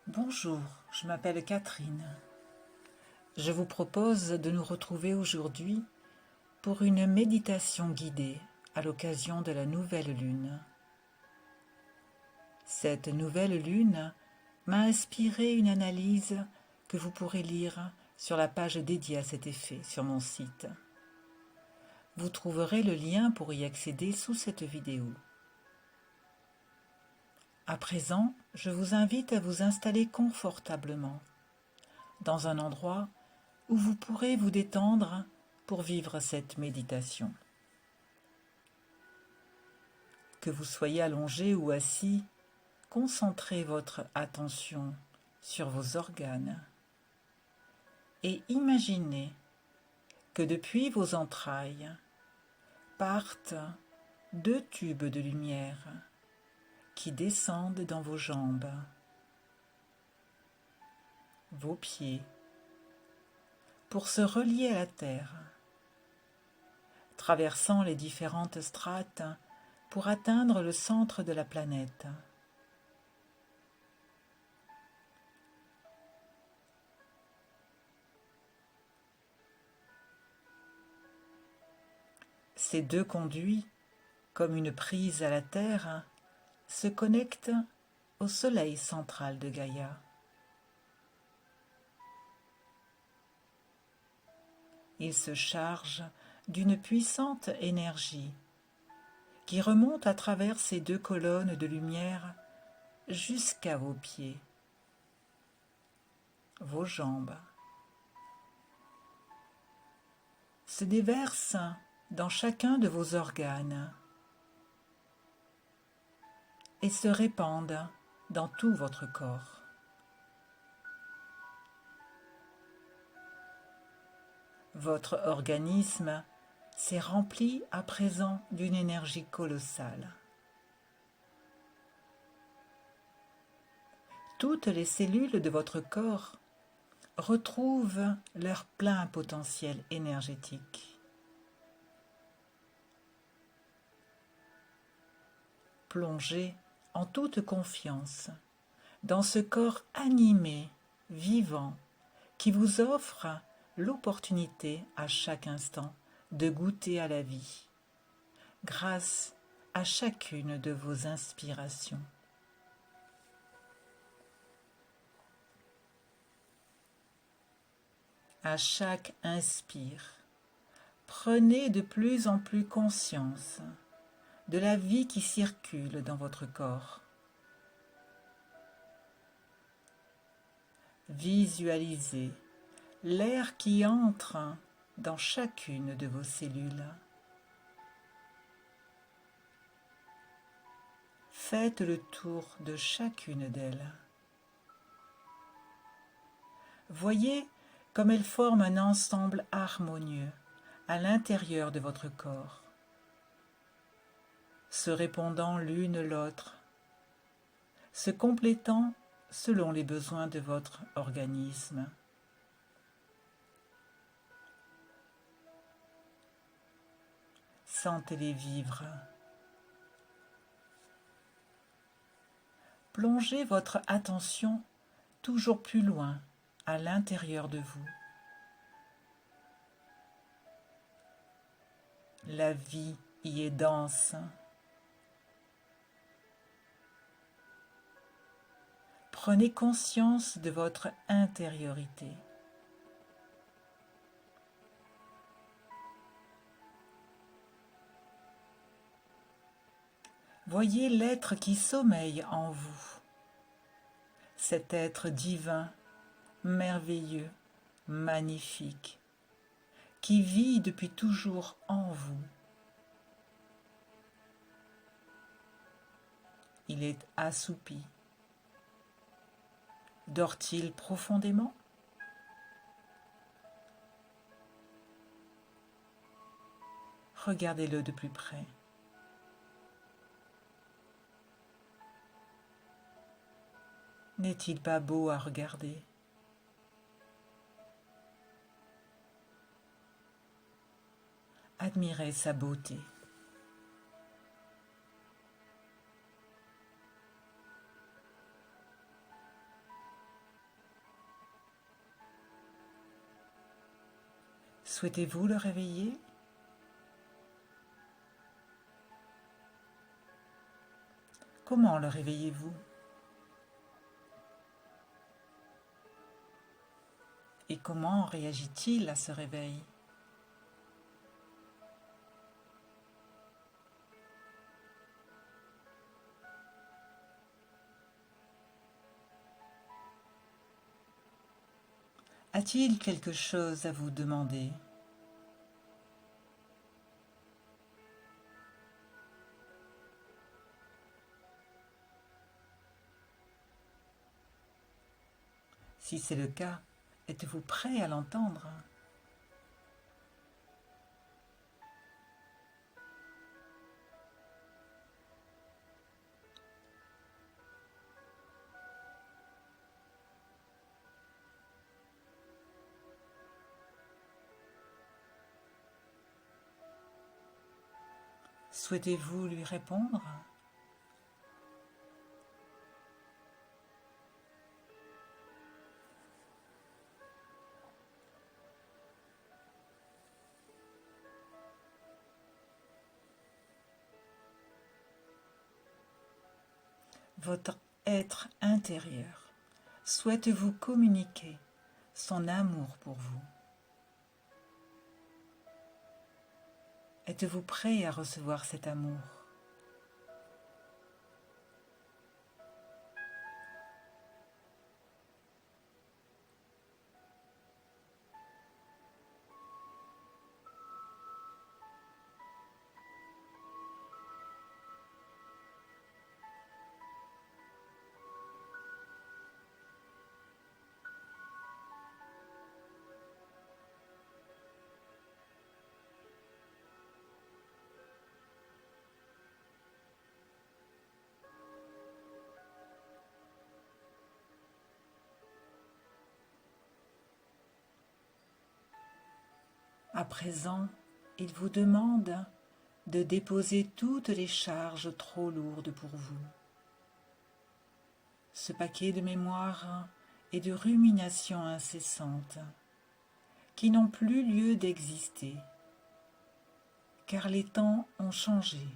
Bonjour, je m'appelle Catherine. Je vous propose de nous retrouver aujourd'hui pour une méditation guidée à l'occasion de la nouvelle lune. Cette nouvelle lune m'a inspiré une analyse que vous pourrez lire sur la page dédiée à cet effet sur mon site. Vous trouverez le lien pour y accéder sous cette vidéo. À présent, je vous invite à vous installer confortablement dans un endroit où vous pourrez vous détendre pour vivre cette méditation. Que vous soyez allongé ou assis, concentrez votre attention sur vos organes et imaginez que depuis vos entrailles partent 2 tubes de lumière qui descendent dans vos jambes, vos pieds, pour se relier à la terre, traversant les différentes strates pour atteindre le centre de la planète. Ces 2 conduits, comme une prise à la terre, se connectent au soleil central de Gaïa. Ils se chargent d'une puissante énergie qui remonte à travers ces 2 colonnes de lumière jusqu'à vos pieds, vos jambes, se déverse dans chacun de vos organes et se répandent dans tout votre corps. Votre organisme s'est rempli à présent d'une énergie colossale. Toutes les cellules de votre corps retrouvent leur plein potentiel énergétique. Plongez en toute confiance dans ce corps animé, vivant, qui vous offre l'opportunité à chaque instant de goûter à la vie, grâce à chacune de vos inspirations. À chaque inspire, prenez de plus en plus conscience de la vie qui circule dans votre corps. Visualisez l'air qui entre dans chacune de vos cellules. Faites le tour de chacune d'elles. Voyez comme elles forment un ensemble harmonieux à l'intérieur de votre corps, se répondant l'une l'autre, se complétant selon les besoins de votre organisme. Sentez-les vivre. Plongez votre attention toujours plus loin à l'intérieur de vous. La vie y est dense. Prenez conscience de votre intériorité. Voyez l'être qui sommeille en vous, cet être divin, merveilleux, magnifique, qui vit depuis toujours en vous. Il est assoupi. Dort-il profondément? Regardez-le de plus près. N'est-il pas beau à regarder? Admirez sa beauté. Souhaitez-vous le réveiller? Comment le réveillez-vous? Et comment réagit-il à ce réveil? A-t-il quelque chose à vous demander? Si c'est le cas, êtes-vous prêt à l'entendre? Souhaitez-vous lui répondre? Votre être intérieur souhaite vous communiquer son amour pour vous. Êtes-vous prêt à recevoir cet amour? À présent, il vous demande de déposer toutes les charges trop lourdes pour vous. Ce paquet de mémoires et de ruminations incessantes qui n'ont plus lieu d'exister, car les temps ont changé.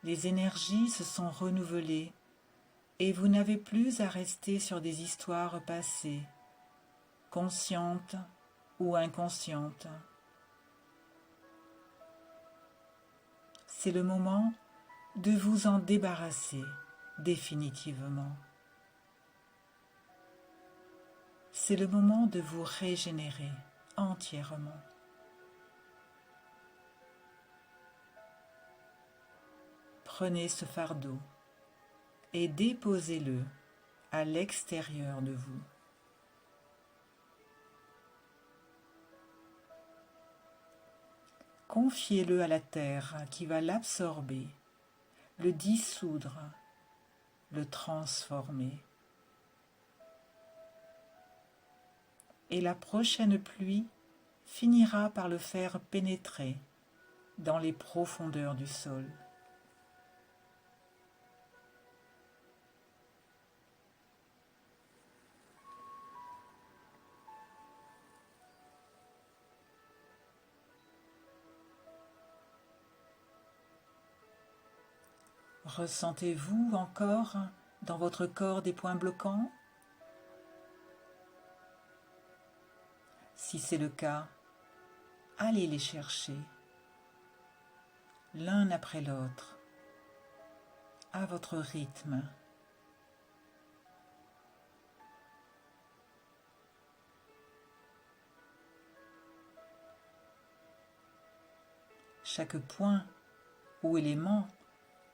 Les énergies se sont renouvelées et vous n'avez plus à rester sur des histoires passées, conscientes ou inconscientes. C'est le moment de vous en débarrasser définitivement. C'est le moment de vous régénérer entièrement. Prenez ce fardeau et déposez-le à l'extérieur de vous. Confiez-le à la terre qui va l'absorber, le dissoudre, le transformer. Et la prochaine pluie finira par le faire pénétrer dans les profondeurs du sol. Ressentez-vous encore dans votre corps des points bloquants? Si c'est le cas, allez les chercher, l'un après l'autre, à votre rythme. Chaque point ou élément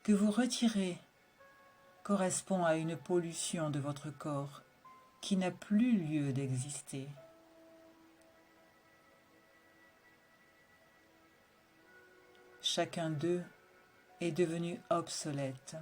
que vous retirez correspond à une pollution de votre corps qui n'a plus lieu d'exister. Chacun d'eux est devenu obsolète.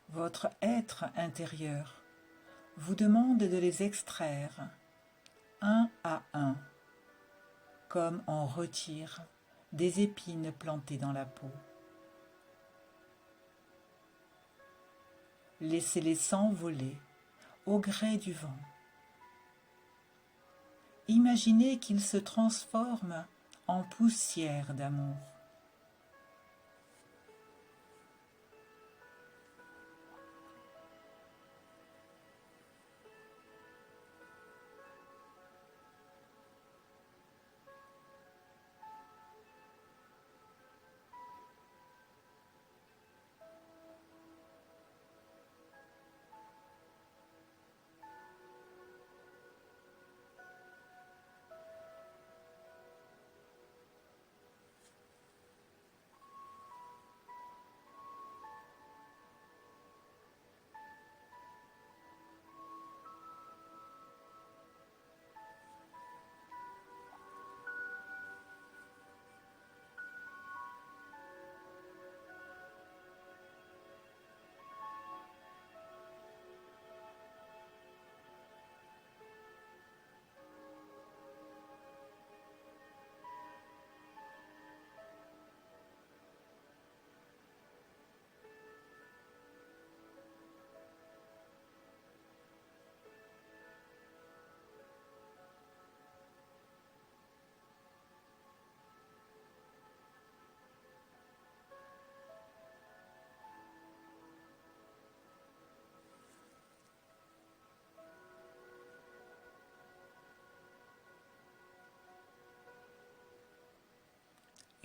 Votre être intérieur vous demande de les extraire un à un, comme on retire des épines plantées dans la peau. Laissez-les s'envoler au gré du vent. Imaginez qu'ils se transforment en poussière d'amour.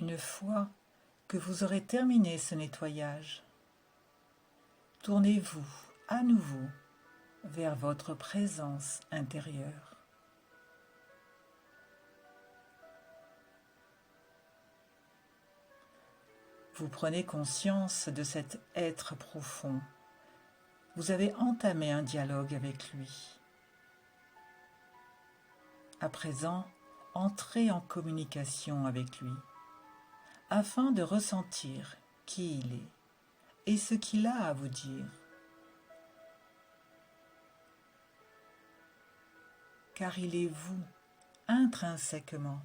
Une fois que vous aurez terminé ce nettoyage, tournez-vous à nouveau vers votre présence intérieure. Vous prenez conscience de cet être profond. Vous avez entamé un dialogue avec lui. À présent, entrez en communication avec lui, afin de ressentir qui il est et ce qu'il a à vous dire. Car il est vous, intrinsèquement.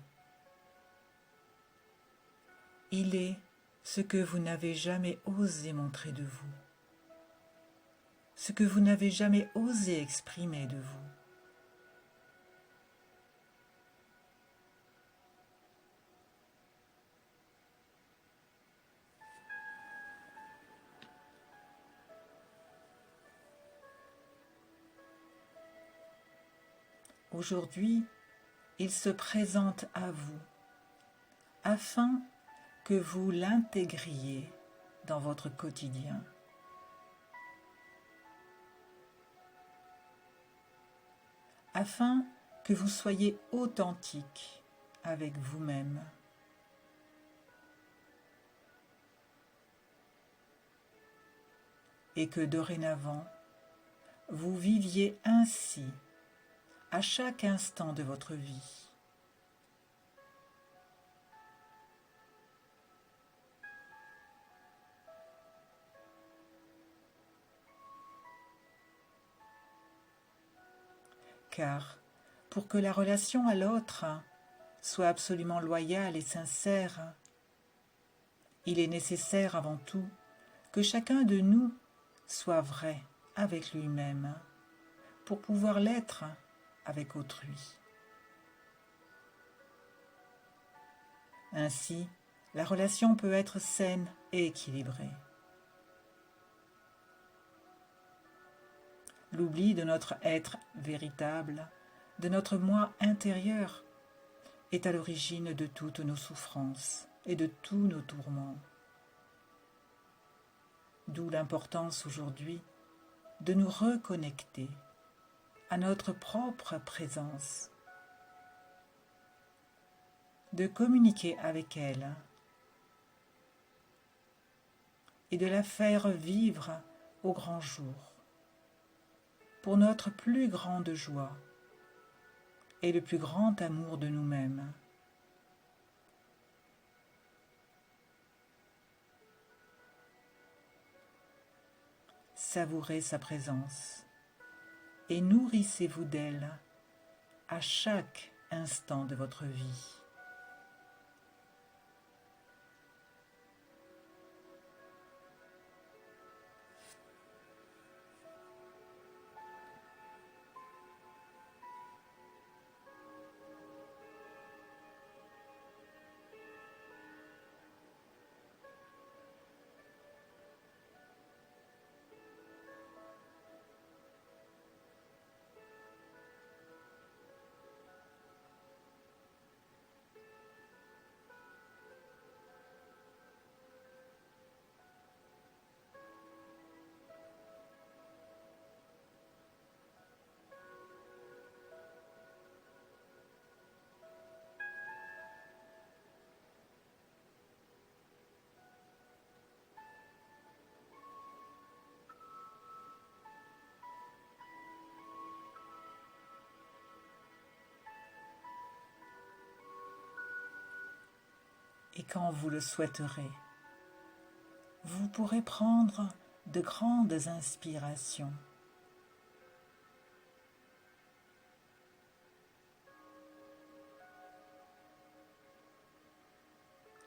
Il est ce que vous n'avez jamais osé montrer de vous, ce que vous n'avez jamais osé exprimer de vous. Aujourd'hui, il se présente à vous afin que vous l'intégriez dans votre quotidien. Afin que vous soyez authentique avec vous-même. Et que dorénavant, vous viviez ainsi à chaque instant de votre vie. Car pour que la relation à l'autre soit absolument loyale et sincère, il est nécessaire avant tout que chacun de nous soit vrai avec lui-même pour pouvoir l'être avec autrui. Ainsi, la relation peut être saine et équilibrée. L'oubli de notre être véritable, de notre moi intérieur, est à l'origine de toutes nos souffrances et de tous nos tourments. D'où l'importance aujourd'hui de nous reconnecter à notre propre présence, de communiquer avec elle et de la faire vivre au grand jour, pour notre plus grande joie et le plus grand amour de nous-mêmes. Savourez sa présence et nourrissez-vous d'elle à chaque instant de votre vie. Et quand vous le souhaiterez, vous pourrez prendre de grandes inspirations.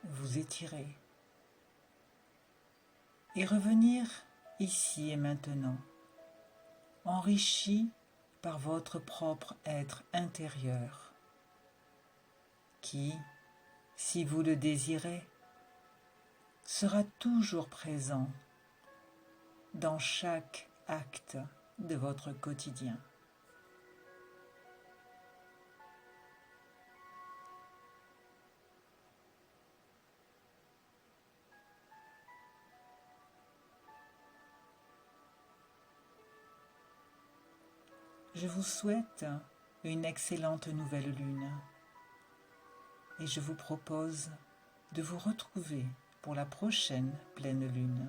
Vous étirer et revenir ici et maintenant, enrichi par votre propre être intérieur, qui, si vous le désirez, sera toujours présent dans chaque acte de votre quotidien. Je vous souhaite une excellente nouvelle lune et je vous propose de vous retrouver pour la prochaine pleine lune.